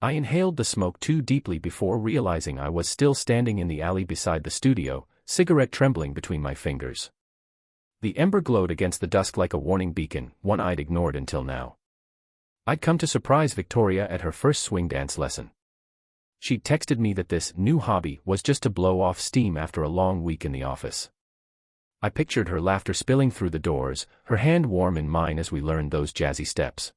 I inhaled the smoke too deeply before realizing I was still standing in the alley beside the studio, cigarette trembling between my fingers. The ember glowed against the dusk like a warning beacon, one I'd ignored until now. I'd come to surprise Victoria at her first swing dance lesson. She'd texted me that this new hobby was just to blow off steam after a long week in the office. I pictured her laughter spilling through the doors, her hand warm in mine as we learned those jazzy steps.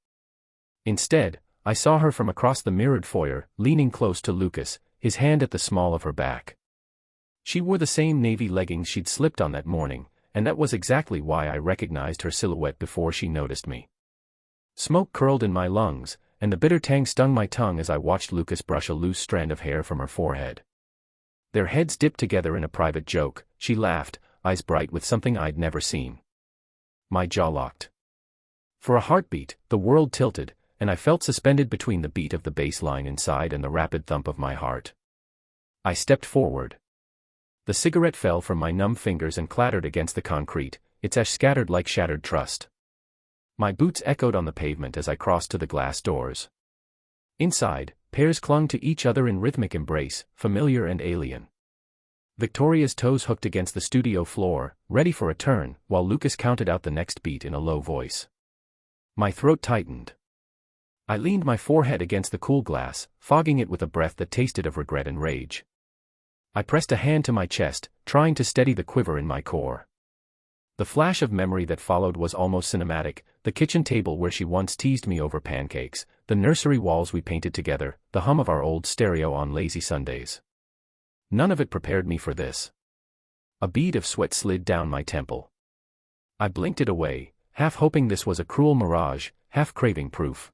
Instead, I saw her from across the mirrored foyer, leaning close to Lucas, his hand at the small of her back. She wore the same navy leggings she'd slipped on that morning, and that was exactly why I recognized her silhouette before she noticed me. Smoke curled in my lungs, and the bitter tang stung my tongue as I watched Lucas brush a loose strand of hair from her forehead. Their heads dipped together in a private joke. She laughed, eyes bright with something I'd never seen. My jaw locked. For a heartbeat, the world tilted, and I felt suspended between the beat of the bass line inside and the rapid thump of my heart. I stepped forward. The cigarette fell from my numb fingers and clattered against the concrete, its ash scattered like shattered trust. My boots echoed on the pavement as I crossed to the glass doors. Inside, pairs clung to each other in rhythmic embrace, familiar and alien. Victoria's toes hooked against the studio floor, ready for a turn, while Lucas counted out the next beat in a low voice. My throat tightened. I leaned my forehead against the cool glass, fogging it with a breath that tasted of regret and rage. I pressed a hand to my chest, trying to steady the quiver in my core. The flash of memory that followed was almost cinematic: the kitchen table where she once teased me over pancakes, the nursery walls we painted together, the hum of our old stereo on lazy Sundays. None of it prepared me for this. A bead of sweat slid down my temple. I blinked it away, half hoping this was a cruel mirage, half craving proof.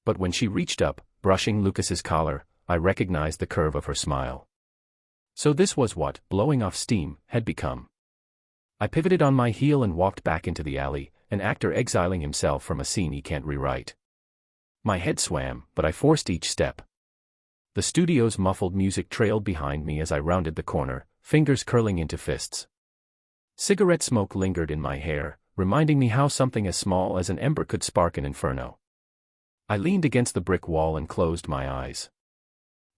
But when she reached up, brushing Lucas's collar, I recognized the curve of her smile. So this was what blowing off steam had become. I pivoted on my heel and walked back into the alley, an actor exiling himself from a scene he can't rewrite. My head swam, but I forced each step. The studio's muffled music trailed behind me as I rounded the corner, fingers curling into fists. Cigarette smoke lingered in my hair, reminding me how something as small as an ember could spark an inferno. I leaned against the brick wall and closed my eyes.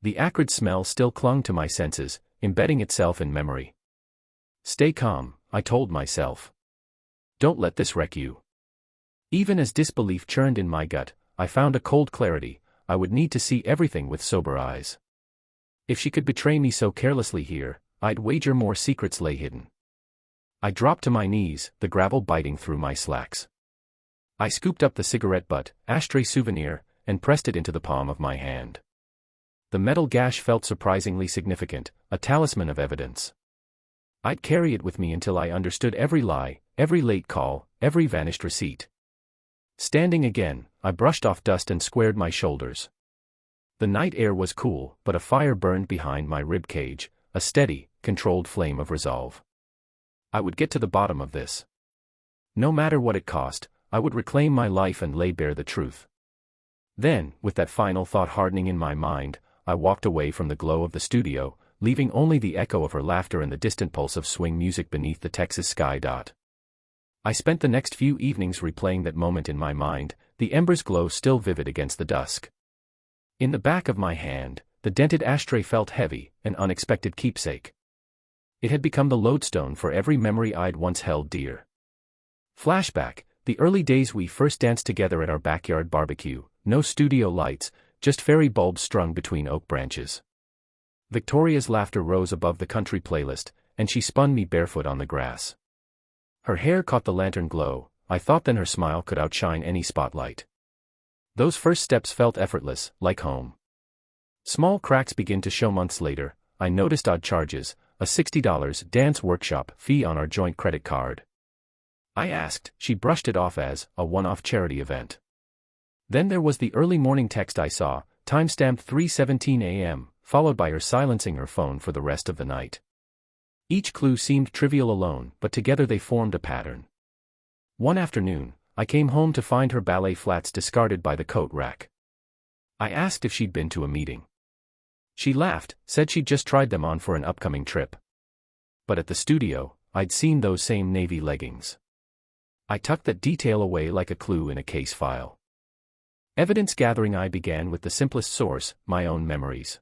The acrid smell still clung to my senses, embedding itself in memory. Stay calm, I told myself. Don't let this wreck you. Even as disbelief churned in my gut, I found a cold clarity. I would need to see everything with sober eyes. If she could betray me so carelessly here, I'd wager more secrets lay hidden. I dropped to my knees, the gravel biting through my slacks. I scooped up the cigarette butt, ashtray souvenir, and pressed it into the palm of my hand. The metal gash felt surprisingly significant, a talisman of evidence. I'd carry it with me until I understood every lie, every late call, every vanished receipt. Standing again, I brushed off dust and squared my shoulders. The night air was cool, but a fire burned behind my rib cage, a steady, controlled flame of resolve. I would get to the bottom of this. No matter what it cost, I would reclaim my life and lay bare the truth. Then, with that final thought hardening in my mind, I walked away from the glow of the studio, leaving only the echo of her laughter and the distant pulse of swing music beneath the Texas sky. I spent the next few evenings replaying that moment in my mind, the embers' glow still vivid against the dusk. In the back of my hand, the dented ashtray felt heavy, an unexpected keepsake. It had become the lodestone for every memory I'd once held dear. Flashback: the early days we first danced together at our backyard barbecue, no studio lights, just fairy bulbs strung between oak branches. Victoria's laughter rose above the country playlist, and she spun me barefoot on the grass. Her hair caught the lantern glow. I thought then her smile could outshine any spotlight. Those first steps felt effortless, like home. Small cracks began to show months later. I noticed odd charges, a $60 dance workshop fee on our joint credit card. I asked, she brushed it off as a one-off charity event. Then there was the early morning text I saw, timestamped 3:17 a.m., followed by her silencing her phone for the rest of the night. Each clue seemed trivial alone, but together they formed a pattern. One afternoon, I came home to find her ballet flats discarded by the coat rack. I asked if she'd been to a meeting. She laughed, said she'd just tried them on for an upcoming trip. But at the studio, I'd seen those same navy leggings. I tucked that detail away like a clue in a case file. Evidence gathering I began with the simplest source, my own memories.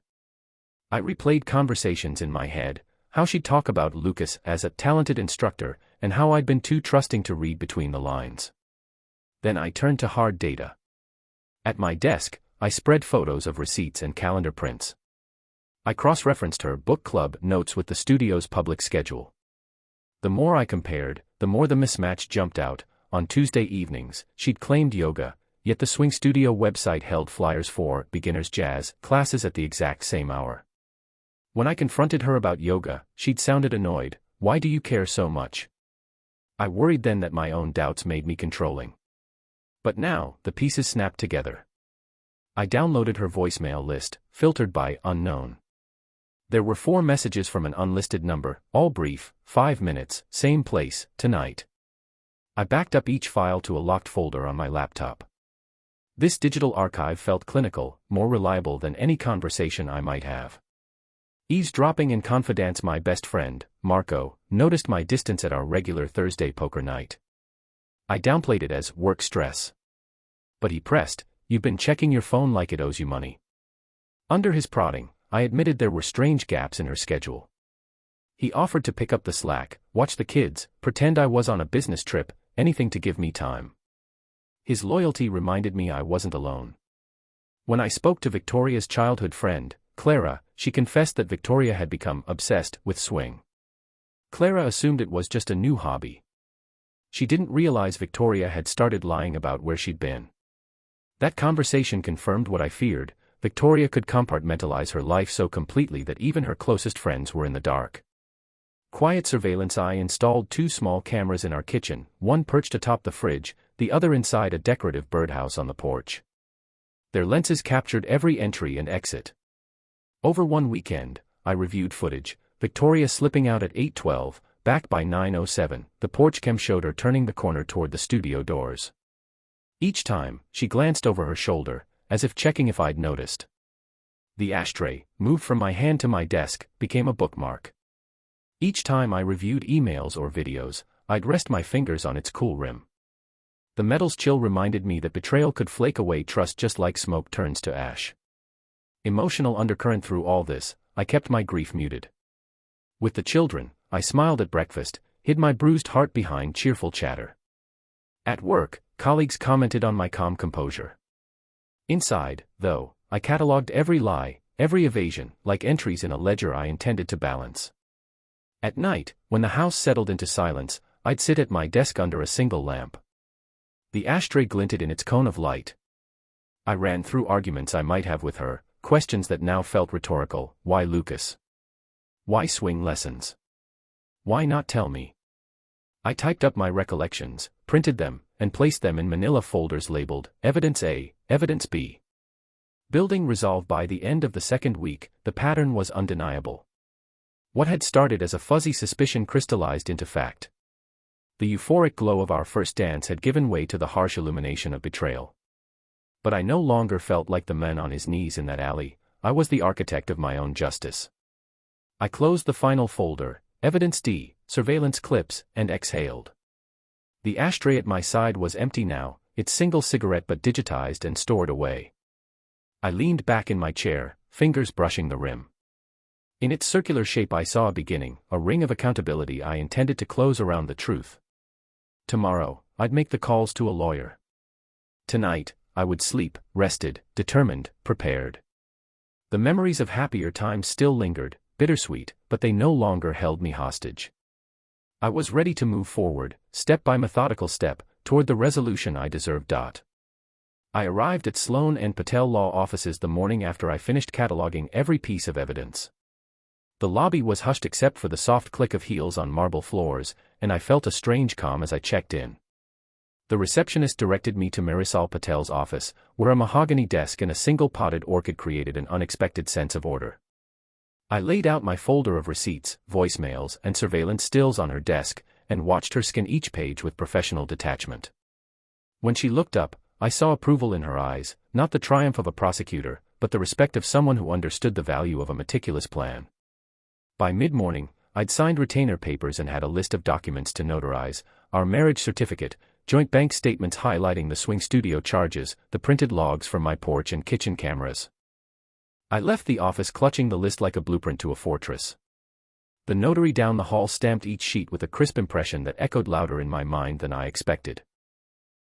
I replayed conversations in my head, how she'd talk about Lucas as a talented instructor, and how I'd been too trusting to read between the lines. Then I turned to hard data. At my desk, I spread photos of receipts and calendar prints. I cross-referenced her book club notes with the studio's public schedule. The more I compared, the more the mismatch jumped out. On Tuesday evenings, she'd claimed yoga, yet the swing studio website held flyers for beginners jazz classes at the exact same hour. When I confronted her about yoga, she'd sounded annoyed. Why do you care so much? I worried then that my own doubts made me controlling. But now, the pieces snapped together. I downloaded her voicemail list, filtered by unknown. There were 4 messages from an unlisted number, all brief, 5 minutes, same place, tonight. I backed up each file to a locked folder on my laptop. This digital archive felt clinical, more reliable than any conversation I might have. Eavesdropping in confidence, my best friend, Marco, noticed my distance at our regular Thursday poker night. I downplayed it as work stress. But he pressed, "You've been checking your phone like it owes you money." Under his prodding, I admitted there were strange gaps in her schedule. He offered to pick up the slack, watch the kids, pretend I was on a business trip, anything to give me time. His loyalty reminded me I wasn't alone. When I spoke to Victoria's childhood friend, Clara, she confessed that Victoria had become obsessed with swing. Clara assumed it was just a new hobby. She didn't realize Victoria had started lying about where she'd been. That conversation confirmed what I feared. Victoria could compartmentalize her life so completely that even her closest friends were in the dark. Quiet surveillance. I installed 2 small cameras in our kitchen, one perched atop the fridge, the other inside a decorative birdhouse on the porch. Their lenses captured every entry and exit. Over one weekend, I reviewed footage, Victoria slipping out at 8:12, back by 9:07, the porch cam showed her turning the corner toward the studio doors. Each time, she glanced over her shoulder, as if checking if I'd noticed. The ashtray, moved from my hand to my desk, became a bookmark. Each time I reviewed emails or videos, I'd rest my fingers on its cool rim. The metal's chill reminded me that betrayal could flake away trust just like smoke turns to ash. Emotional undercurrent through all this, I kept my grief muted. With the children, I smiled at breakfast, hid my bruised heart behind cheerful chatter. At work, colleagues commented on my calm composure. Inside, though, I catalogued every lie, every evasion, like entries in a ledger I intended to balance. At night, when the house settled into silence, I'd sit at my desk under a single lamp. The ashtray glinted in its cone of light. I ran through arguments I might have with her, questions that now felt rhetorical. Why Lucas? Why swing lessons? Why not tell me? I typed up my recollections, printed them, and placed them in manila folders labeled Evidence A, Evidence B. Building resolve. By the end of the second week, the pattern was undeniable. What had started as a fuzzy suspicion crystallized into fact. The euphoric glow of our first dance had given way to the harsh illumination of betrayal. But I no longer felt like the man on his knees in that alley. I was the architect of my own justice. I closed the final folder, Evidence D, surveillance clips, and exhaled. The ashtray at my side was empty now, its single cigarette but digitized and stored away. I leaned back in my chair, fingers brushing the rim. In its circular shape I saw a beginning, a ring of accountability I intended to close around the truth. Tomorrow, I'd make the calls to a lawyer. Tonight, I would sleep, rested, determined, prepared. The memories of happier times still lingered, bittersweet, but they no longer held me hostage. I was ready to move forward, step by methodical step, toward the resolution I deserved. I arrived at Sloan and Patel law offices the morning after I finished cataloging every piece of evidence. The lobby was hushed except for the soft click of heels on marble floors, and I felt a strange calm as I checked in. The receptionist directed me to Marisol Patel's office, where a mahogany desk and a single potted orchid created an unexpected sense of order. I laid out my folder of receipts, voicemails, and surveillance stills on her desk, and watched her scan each page with professional detachment. When she looked up, I saw approval in her eyes, not the triumph of a prosecutor, but the respect of someone who understood the value of a meticulous plan. By mid-morning, I'd signed retainer papers and had a list of documents to notarize: our marriage certificate, joint bank statements highlighting the swing studio charges, the printed logs from my porch and kitchen cameras. I left the office clutching the list like a blueprint to a fortress. The notary down the hall stamped each sheet with a crisp impression that echoed louder in my mind than I expected.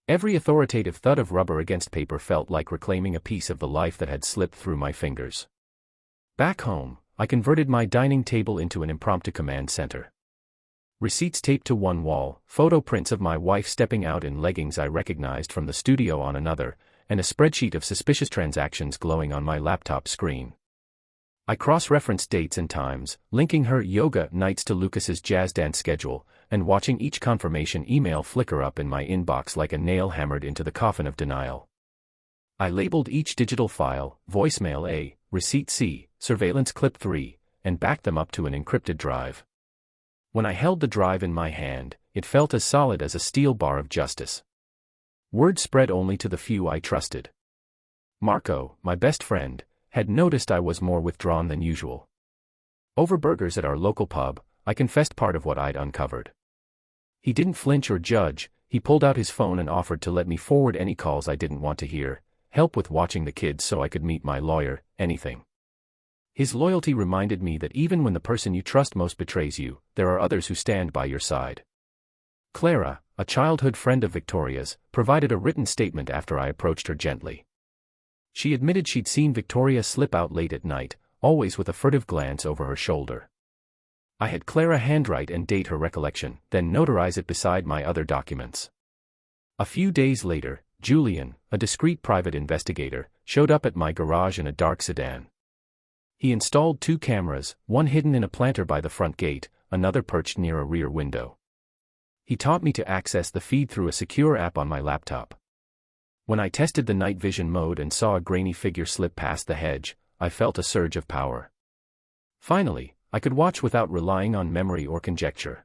Every authoritative thud of rubber against paper felt like reclaiming a piece of the life that had slipped through my fingers. Back home, I converted my dining table into an impromptu command center. Receipts taped to one wall, photo prints of my wife stepping out in leggings I recognized from the studio on another, and a spreadsheet of suspicious transactions glowing on my laptop screen. I cross-referenced dates and times, linking her yoga nights to Lucas's jazz dance schedule, and watching each confirmation email flicker up in my inbox like a nail hammered into the coffin of denial. I labeled each digital file, voicemail A, receipt C, surveillance clip 3, and backed them up to an encrypted drive. When I held the drive in my hand, it felt as solid as a steel bar of justice. Word spread only to the few I trusted. Marco, my best friend, had noticed I was more withdrawn than usual. Over burgers at our local pub, I confessed part of what I'd uncovered. He didn't flinch or judge. He pulled out his phone and offered to let me forward any calls I didn't want to hear, help with watching the kids so I could meet my lawyer, anything. His loyalty reminded me that even when the person you trust most betrays you, there are others who stand by your side. Clara, a childhood friend of Victoria's, provided a written statement after I approached her gently. She admitted she'd seen Victoria slip out late at night, always with a furtive glance over her shoulder. I had Clara handwrite and date her recollection, then notarize it beside my other documents. A few days later, Julian, a discreet private investigator, showed up at my garage in a dark sedan. He installed 2 cameras, one hidden in a planter by the front gate, another perched near a rear window. He taught me to access the feed through a secure app on my laptop. When I tested the night vision mode and saw a grainy figure slip past the hedge, I felt a surge of power. Finally, I could watch without relying on memory or conjecture.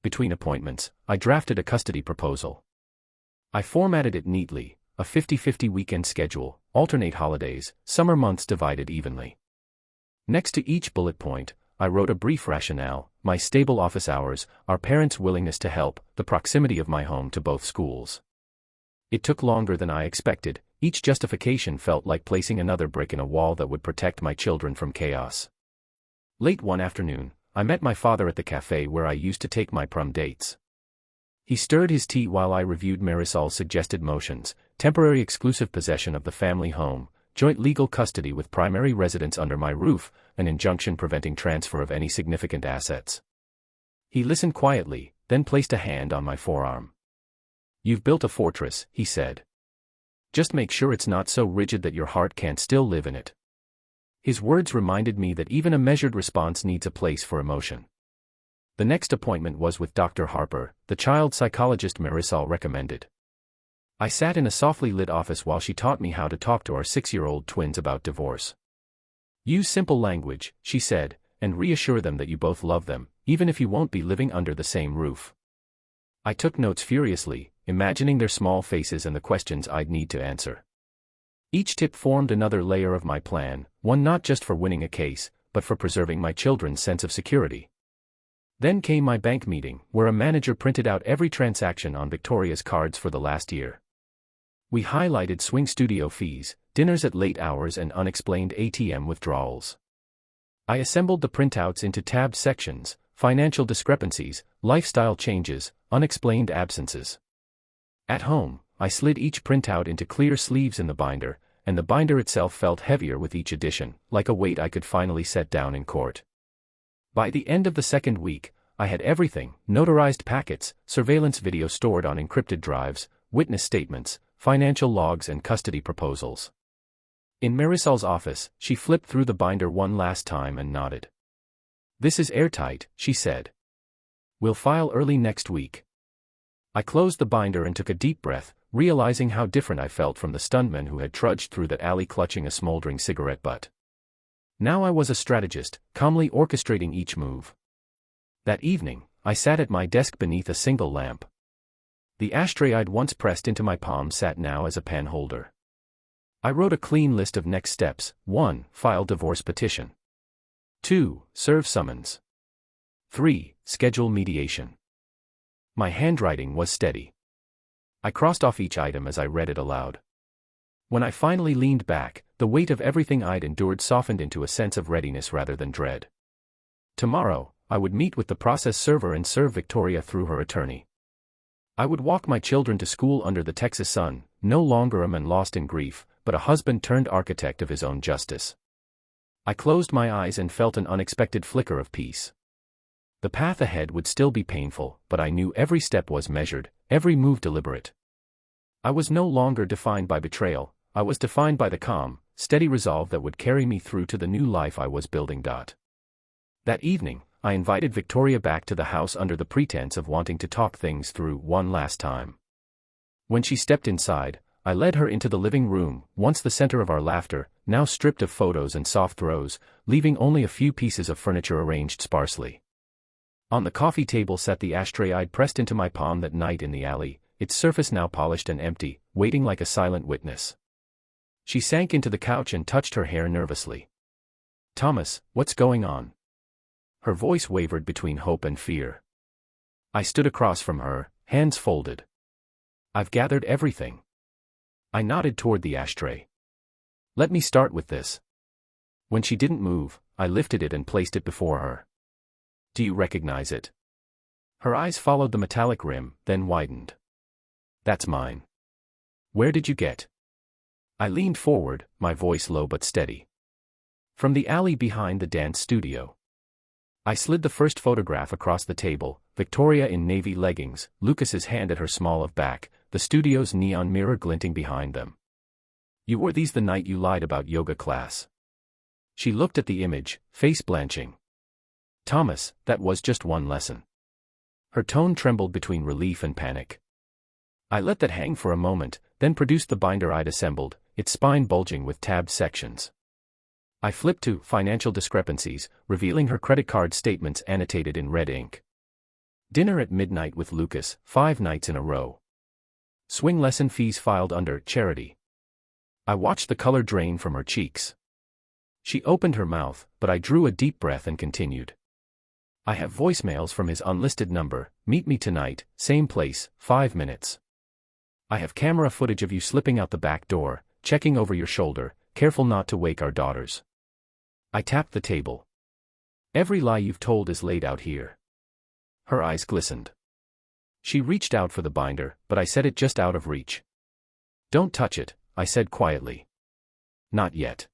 Between appointments, I drafted a custody proposal. I formatted it neatly, a 50-50 weekend schedule, alternate holidays, summer months divided evenly. Next to each bullet point, I wrote a brief rationale: my stable office hours, our parents' willingness to help, the proximity of my home to both schools. It took longer than I expected. Each justification felt like placing another brick in a wall that would protect my children from chaos. Late one afternoon, I met my father at the cafe where I used to take my prom dates. He stirred his tea while I reviewed Marisol's suggested motions: temporary exclusive possession of the family home, joint legal custody with primary residence under my roof, an injunction preventing transfer of any significant assets. He listened quietly, then placed a hand on my forearm. "You've built a fortress," he said. "Just make sure it's not so rigid that your heart can't still live in it." His words reminded me that even a measured response needs a place for emotion. The next appointment was with Dr. Harper, the child psychologist Marisol recommended. I sat in a softly lit office while she taught me how to talk to our 6-year-old twins about divorce. "Use simple language," she said, "and reassure them that you both love them, even if you won't be living under the same roof." I took notes furiously, imagining their small faces and the questions I'd need to answer. Each tip formed another layer of my plan, one not just for winning a case, but for preserving my children's sense of security. Then came my bank meeting, where a manager printed out every transaction on Victoria's cards for the last year. We highlighted swing studio fees, dinners at late hours, and unexplained ATM withdrawals. I assembled the printouts into tabbed sections: financial discrepancies, lifestyle changes, unexplained absences. At home, I slid each printout into clear sleeves in the binder, and the binder itself felt heavier with each edition, like a weight I could finally set down in court. By the end of the second week, I had everything: notarized packets, surveillance video stored on encrypted drives, witness statements, financial logs, and custody proposals. In Marisol's office, she flipped through the binder one last time and nodded. "This is airtight," she said. "We'll file early next week." I closed the binder and took a deep breath, realizing how different I felt from the stuntman who had trudged through that alley clutching a smoldering cigarette butt. Now I was a strategist, calmly orchestrating each move. That evening, I sat at my desk beneath a single lamp. The ashtray I'd once pressed into my palm sat now as a pen holder. I wrote a clean list of next steps: 1. File divorce petition. 2. Serve summons. 3. Schedule mediation. My handwriting was steady. I crossed off each item as I read it aloud. When I finally leaned back, the weight of everything I'd endured softened into a sense of readiness rather than dread. Tomorrow, I would meet with the process server and serve Victoria through her attorney. I would walk my children to school under the Texas sun, no longer a man lost in grief, but a husband turned architect of his own justice. I closed my eyes and felt an unexpected flicker of peace. The path ahead would still be painful, but I knew every step was measured, every move deliberate. I was no longer defined by betrayal, I was defined by the calm, steady resolve that would carry me through to the new life I was building. That evening, I invited Victoria back to the house under the pretense of wanting to talk things through one last time. When she stepped inside, I led her into the living room, once the center of our laughter, now stripped of photos and soft throws, leaving only a few pieces of furniture arranged sparsely. On the coffee table sat the ashtray I'd pressed into my palm that night in the alley, its surface now polished and empty, waiting like a silent witness. She sank into the couch and touched her hair nervously. "Thomas, what's going on?" Her voice wavered between hope and fear. I stood across from her, hands folded. "I've gathered everything." I nodded toward the ashtray. "Let me start with this." When she didn't move, I lifted it and placed it before her. "Do you recognize it?" Her eyes followed the metallic rim, then widened. "That's mine." "Where did you get?" I leaned forward, my voice low but steady. "From the alley behind the dance studio." I slid the first photograph across the table, Victoria in navy leggings, Lucas's hand at her small of back, the studio's neon mirror glinting behind them. "You wore these the night you lied about yoga class." She looked at the image, face blanching. "Thomas, that was just one lesson." Her tone trembled between relief and panic. I let that hang for a moment, then produced the binder I'd assembled, its spine bulging with tabbed sections. I flipped to financial discrepancies, revealing her credit card statements annotated in red ink. Dinner at midnight with Lucas, 5 nights in a row. Swing lesson fees filed under charity. I watched the color drain from her cheeks. She opened her mouth, but I drew a deep breath and continued. "I have voicemails from his unlisted number, meet me tonight, same place, 5 minutes. I have camera footage of you slipping out the back door, checking over your shoulder, careful not to wake our daughters." I tapped the table. "Every lie you've told is laid out here." Her eyes glistened. She reached out for the binder, but I set it just out of reach. "Don't touch it," I said quietly. "Not yet."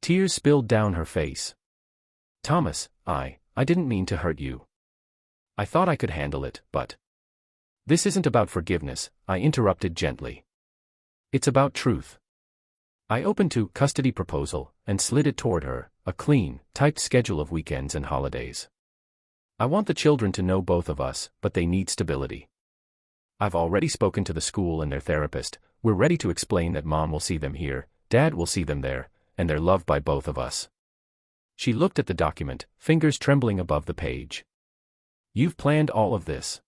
Tears spilled down her face. "Thomas, I didn't mean to hurt you. I thought I could handle it, but..." "This isn't about forgiveness," I interrupted gently. "It's about truth." I opened to custody proposal and slid it toward her, a clean, typed schedule of weekends and holidays. "I want the children to know both of us, but they need stability. I've already spoken to the school and their therapist. We're ready to explain that Mom will see them here, Dad will see them there, and they're loved by both of us." She looked at the document, fingers trembling above the page. "You've planned all of this."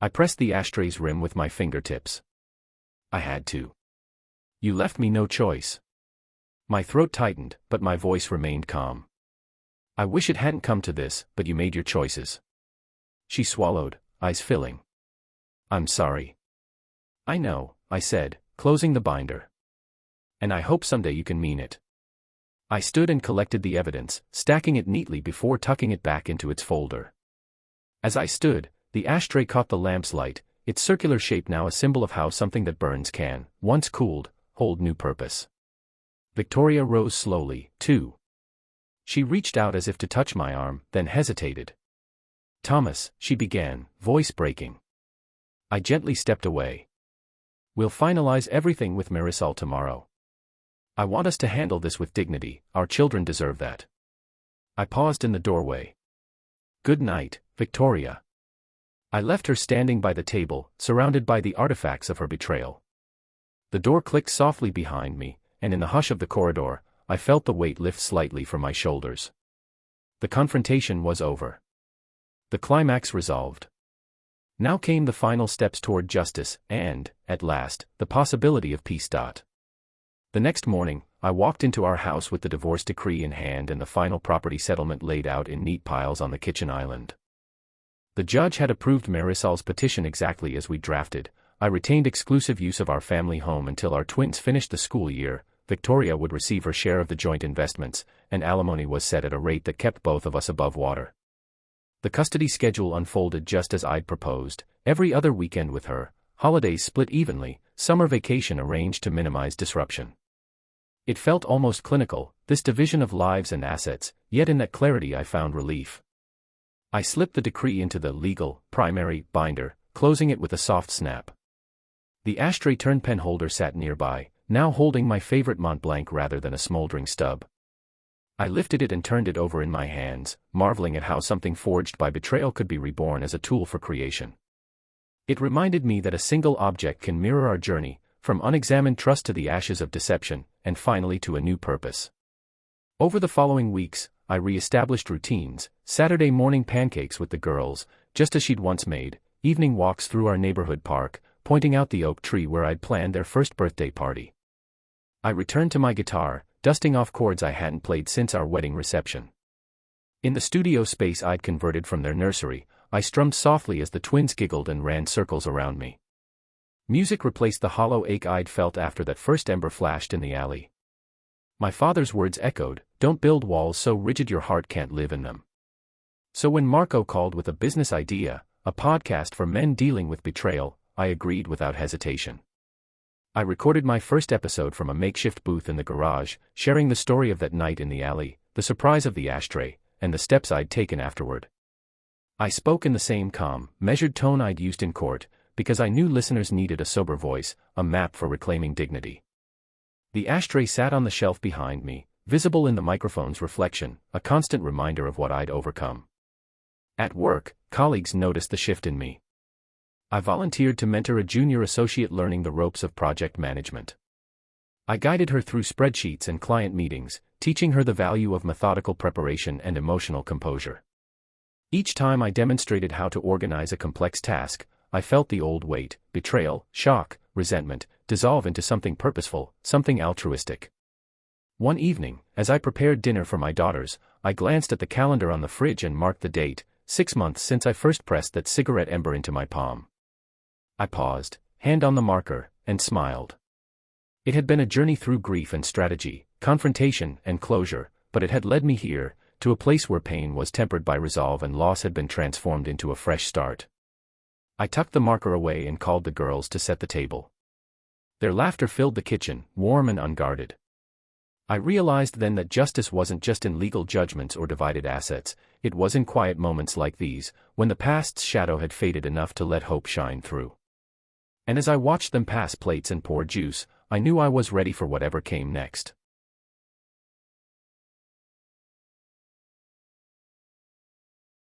I pressed the ashtray's rim with my fingertips. "I had to. You left me no choice." My throat tightened, but my voice remained calm. "I wish it hadn't come to this, but you made your choices." She swallowed, eyes filling. "I'm sorry." "I know," I said, closing the binder. "And I hope someday you can mean it." I stood and collected the evidence, stacking it neatly before tucking it back into its folder. As I stood, the ashtray caught the lamp's light, its circular shape now a symbol of how something that burns can, once cooled, hold new purpose. Victoria rose slowly, too. She reached out as if to touch my arm, then hesitated. "Thomas," she began, voice breaking. I gently stepped away. "We'll finalize everything with Marisol tomorrow. I want us to handle this with dignity, our children deserve that." I paused in the doorway. "Good night, Victoria." I left her standing by the table, surrounded by the artifacts of her betrayal. The door clicked softly behind me, and in the hush of the corridor, I felt the weight lift slightly from my shoulders. The confrontation was over. The climax resolved. Now came the final steps toward justice, and, at last, the possibility of peace. The next morning, I walked into our house with the divorce decree in hand and the final property settlement laid out in neat piles on the kitchen island. The judge had approved Marisol's petition exactly as we drafted, I retained exclusive use of our family home until our twins finished the school year. Victoria would receive her share of the joint investments, and alimony was set at a rate that kept both of us above water. The custody schedule unfolded just as I'd proposed, every other weekend with her, holidays split evenly, summer vacation arranged to minimize disruption. It felt almost clinical, this division of lives and assets, yet in that clarity I found relief. I slipped the decree into the legal, primary, binder, closing it with a soft snap. The ashtray turned pen holder sat nearby, now holding my favorite Mont Blanc rather than a smoldering stub. I lifted it and turned it over in my hands, marveling at how something forged by betrayal could be reborn as a tool for creation. It reminded me that a single object can mirror our journey, from unexamined trust to the ashes of deception, and finally to a new purpose. Over the following weeks, I re-established routines: Saturday morning pancakes with the girls, just as she'd once made, evening walks through our neighborhood park, pointing out the oak tree where I'd planned their first birthday party. I returned to my guitar, dusting off chords I hadn't played since our wedding reception. In the studio space I'd converted from their nursery, I strummed softly as the twins giggled and ran circles around me. Music replaced the hollow ache I'd felt after that first ember flashed in the alley. My father's words echoed, "Don't build walls so rigid your heart can't live in them." So when Marco called with a business idea, a podcast for men dealing with betrayal, I agreed without hesitation. I recorded my first episode from a makeshift booth in the garage, sharing the story of that night in the alley, the surprise of the ashtray, and the steps I'd taken afterward. I spoke in the same calm, measured tone I'd used in court, because I knew listeners needed a sober voice, a map for reclaiming dignity. The ashtray sat on the shelf behind me, visible in the microphone's reflection, a constant reminder of what I'd overcome. At work, colleagues noticed the shift in me. I volunteered to mentor a junior associate learning the ropes of project management. I guided her through spreadsheets and client meetings, teaching her the value of methodical preparation and emotional composure. Each time I demonstrated how to organize a complex task, I felt the old weight, betrayal, shock, resentment, dissolve into something purposeful, something altruistic. One evening, as I prepared dinner for my daughters, I glanced at the calendar on the fridge and marked the date, 6 months since I first pressed that cigarette ember into my palm. I paused, hand on the marker, and smiled. It had been a journey through grief and strategy, confrontation and closure, but it had led me here, to a place where pain was tempered by resolve and loss had been transformed into a fresh start. I tucked the marker away and called the girls to set the table. Their laughter filled the kitchen, warm and unguarded. I realized then that justice wasn't just in legal judgments or divided assets, it was in quiet moments like these, when the past's shadow had faded enough to let hope shine through. And as I watched them pass plates and pour juice, I knew I was ready for whatever came next.